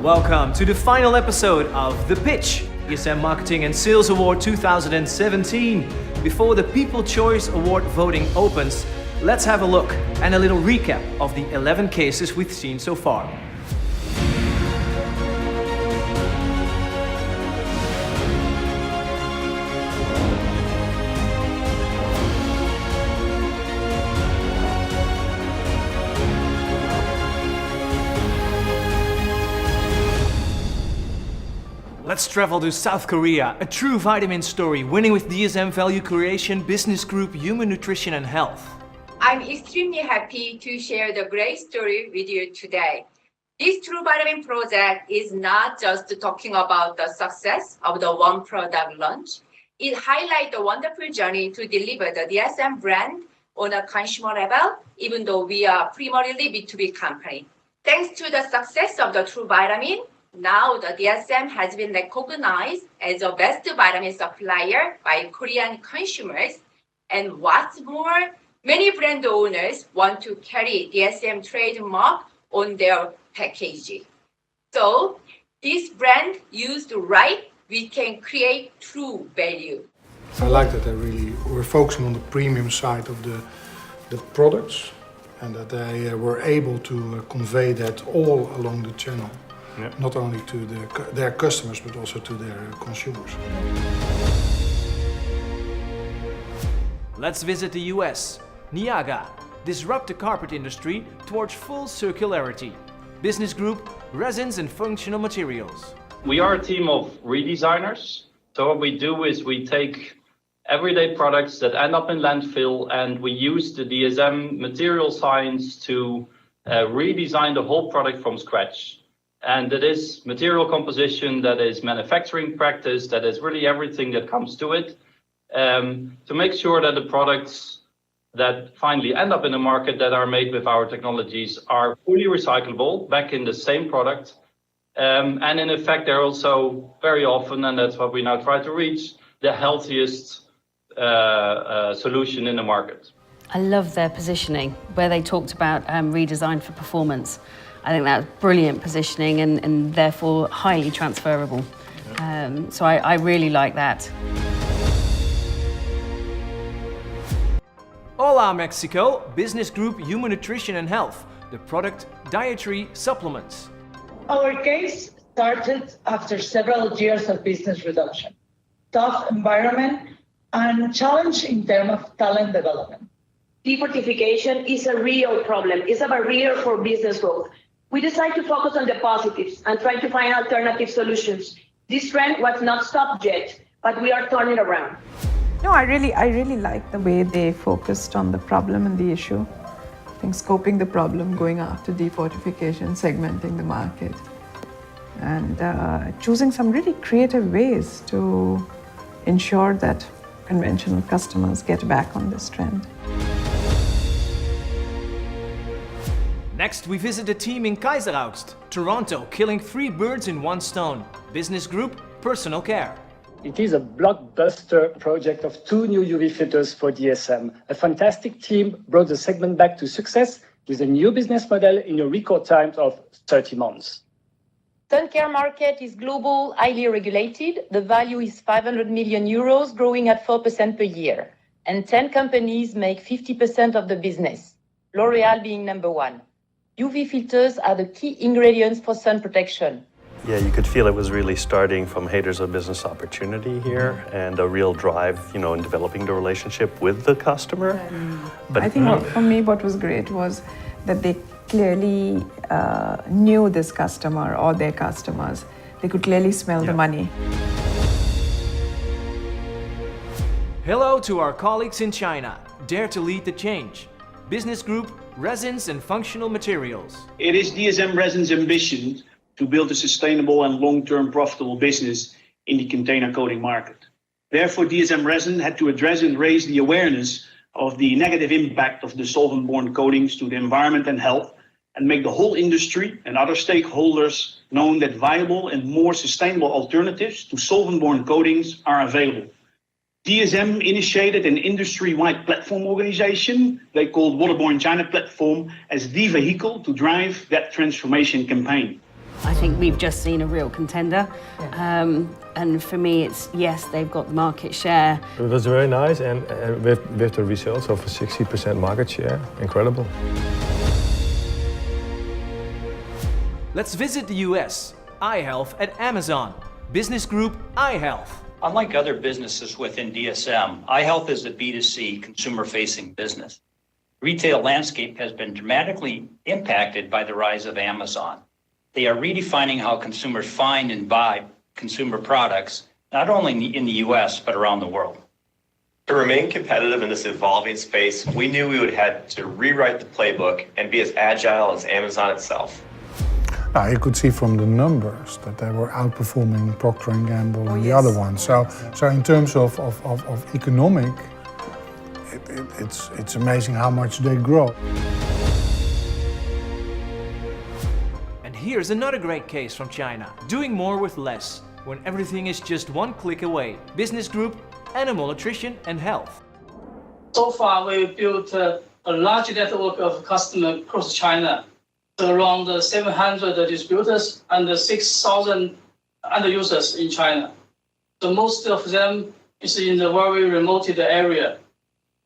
Welcome to the final episode of The Pitch, DSM Marketing and Sales Award 2017. Before the People Choice Award voting opens, let's have a look and a little recap of the 11 cases we've seen so far. Let's travel to South Korea, a true vitamin story, winning with DSM Value Creation Business Group Human Nutrition and Health. I'm extremely happy to share the great story with you today. This True Vitamin project is not just talking about the success of the one product launch. It highlights the wonderful journey to deliver the DSM brand on a consumer level, even though we are primarily B2B company. Thanks to the success of the True Vitamin, now the DSM has been recognized as a best vitamin supplier by Korean consumers. And what's more, many brand owners want to carry DSM trademark on their packaging. So this brand used right, we can create true value. I like that we're focusing on the premium side of the products and that they were able to convey that all along the channel. Yeah. Not only to their customers, but also to their consumers. Let's visit the US. Niaga, disrupt the carpet industry towards full circularity. Business Group, Resins and Functional Materials. We are a team of redesigners. So what we do is we take everyday products that end up in landfill and we use the DSM material science to redesign the whole product from scratch. And that is material composition, that is manufacturing practice, that is really everything that comes to it, to make sure that the products that finally end up in the market that are made with our technologies are fully recyclable back in the same product. And in effect, they're also very often, and that's what we now try to reach, the healthiest solution in the market. I love their positioning, where they talked about redesign for performance. I think that's brilliant positioning and therefore highly transferable. So I really like that. Hola Mexico, Business Group Human Nutrition and Health, the product dietary supplements. Our case started after several years of business reduction, tough environment, and challenge in terms of talent development. Defortification is a real problem. It's a barrier for business growth. We decided to focus on the positives and try to find alternative solutions. This trend was not stopped yet, but we are turning around. No, I really like the way they focused on the problem and the issue. I think scoping the problem, going after defortification, segmenting the market, and choosing some really creative ways to ensure that conventional customers get back on this trend. Next, we visit a team in Kaiserslautern, Toronto, killing 3 birds in one stone. Business Group, Personal Care. It is a blockbuster project of 2 new UV filters for DSM. A fantastic team brought the segment back to success with a new business model in a record time of 30 months. Sun care market is global, highly regulated. The value is 500 million euros, growing at 4% per year. And 10 companies make 50% of the business, L'Oréal being number 1. UV filters are the key ingredients for sun protection. Yeah, you could feel it was really starting from haters of business opportunity here and a real drive, in developing the relationship with the customer. But I think for me what was great was that they clearly knew this customer or their customers. They could clearly smell the money. Hello to our colleagues in China. Dare to lead the change. Business Group, Resins and Functional Materials. It is DSM Resin's ambition to build a sustainable and long-term profitable business in the container coating market. Therefore, DSM Resin had to address and raise the awareness of the negative impact of the solvent-borne coatings to the environment and health, and make the whole industry and other stakeholders known that viable and more sustainable alternatives to solvent-borne coatings are available. DSM initiated an industry-wide platform organization they called Waterborne China Platform as the vehicle to drive that transformation campaign. I think we've just seen a real contender. And for me, it's yes, they've got the market share. It was very nice, and with the results of a 60% market share, incredible. Let's visit the US. iHealth at Amazon. Business Group iHealth. Unlike other businesses within DSM, iHealth is a B2C consumer-facing business. Retail landscape has been dramatically impacted by the rise of Amazon. They are redefining how consumers find and buy consumer products, not only in the US, but around the world. To remain competitive in this evolving space, we knew we would have to rewrite the playbook and be as agile as Amazon itself. You could see from the numbers that they were outperforming Procter & Gamble and the other ones. So in terms of economic, it's amazing how much they grow. And here's another great case from China. Doing more with less, when everything is just one click away. Business Group Animal Nutrition and Health. So far, we built a large network of customers across China. Around 700 distributors and 6,000 end users in China. So most of them is in the very remote area.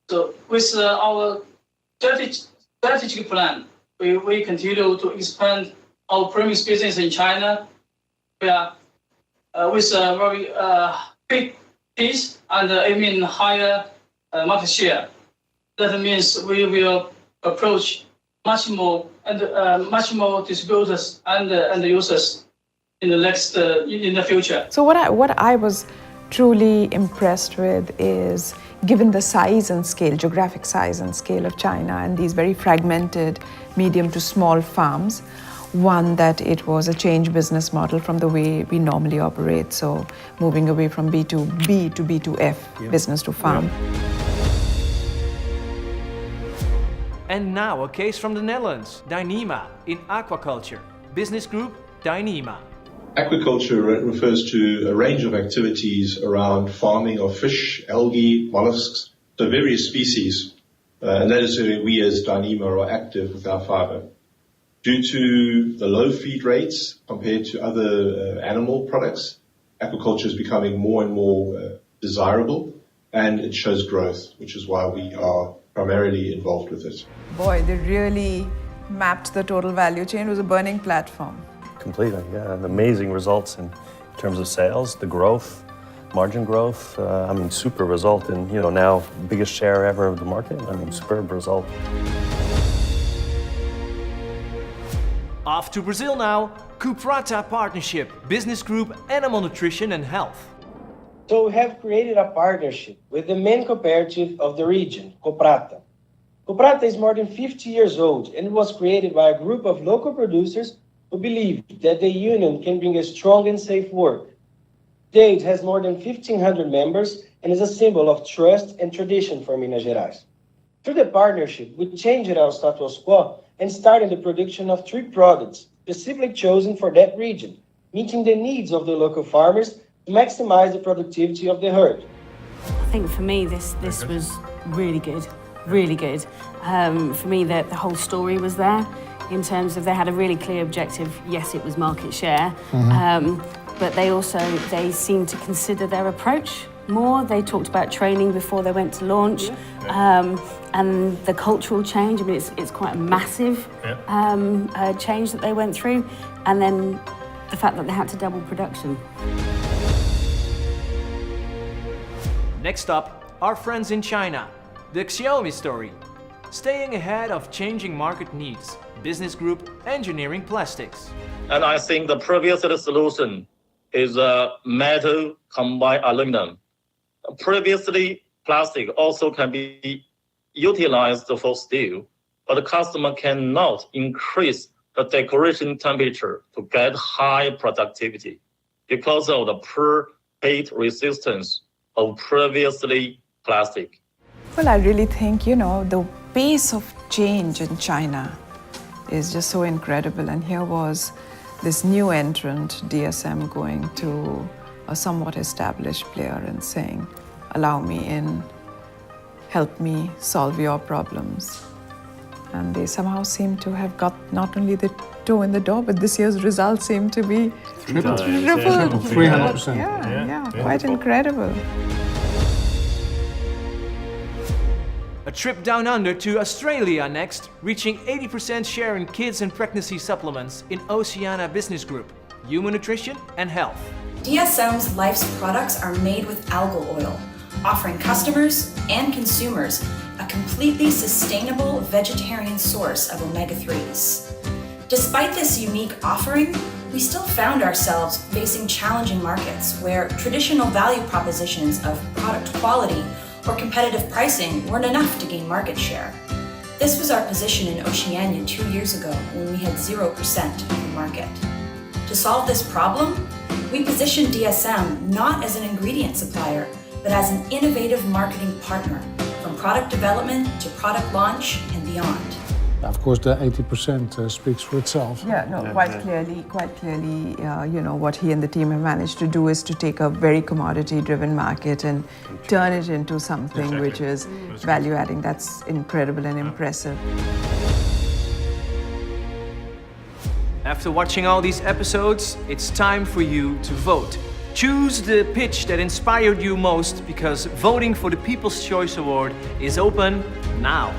So with our strategic plan, we continue to expand our premise business in China. We are with a very big piece and aiming higher market share. That means we will approach much more distributors and users in the future. So what I was truly impressed with is, given the size and scale, geographic size and scale of China and these very fragmented medium to small farms, one, that it was a change business model from the way we normally operate. So moving away from B2B to B2F, business to farm. And now a case from the Netherlands, Dyneema in aquaculture. Business Group Dyneema. Aquaculture refers to a range of activities around farming of fish, algae, mollusks, so various species. And that is where we as Dyneema are active with our fiber. Due to the low feed rates compared to other animal products, aquaculture is becoming more and more desirable, and it shows growth, which is why we are primarily involved with it. Boy, they really mapped the total value chain. It was a burning platform. Completely, yeah. And amazing results in terms of sales, the growth, margin growth. I mean, super result, and now biggest share ever of the market. I mean, superb result. Off to Brazil now. Cuprata Partnership, Business Group Animal Nutrition and Health. So we have created a partnership with the main cooperative of the region, Cuprata. Cuprata is more than 50 years old and was created by a group of local producers who believe that the union can bring a strong and safe work. Today it has more than 1,500 members and is a symbol of trust and tradition for Minas Gerais. Through the partnership, we changed our status quo and started the production of 3 products specifically chosen for that region, meeting the needs of the local farmers to maximize the productivity of the herd. I think for me, this was really good, really good. For me, the whole story was there in terms of they had a really clear objective. Yes, it was market share, but they seemed to consider their approach more. They talked about training before they went to launch, and the cultural change. I mean, it's quite a massive change that they went through, and then the fact that they had to double production. Next up, our friends in China. The Xiaomi story. Staying ahead of changing market needs. Business Group Engineering Plastics. And I think the previous solution is metal combined aluminum. Previously, plastic also can be utilized for steel, but the customer cannot increase the decoration temperature to get high productivity because of the poor heat resistance of previously plastic. Well, I really think, the pace of change in China is just so incredible. And here was this new entrant, DSM, going to a somewhat established player and saying, allow me in, help me solve your problems. And they somehow seem to have got not only the toe in the door, but this year's results seem to be triple. 300%. Yeah, quite incredible. A trip down under to Australia next, reaching 80% share in kids and pregnancy supplements in Oceania Business Group, human nutrition and health. DSM's Life's products are made with algal oil, offering customers and consumers a completely sustainable vegetarian source of omega-3s. Despite this unique offering, we still found ourselves facing challenging markets where traditional value propositions of product quality or competitive pricing weren't enough to gain market share. This was our position in Oceania 2 years ago when we had 0% of the market. To solve this problem, we positioned DSM not as an ingredient supplier, but as an innovative marketing partner, from product development to product launch and beyond. Of course, the 80% speaks for itself. Yeah, no, quite clearly, what he and the team have managed to do is to take a very commodity-driven market and turn it into something which is value-adding. That's incredible and impressive. After watching all these episodes, it's time for you to vote. Choose the pitch that inspired you most, because voting for the People's Choice Award is open now.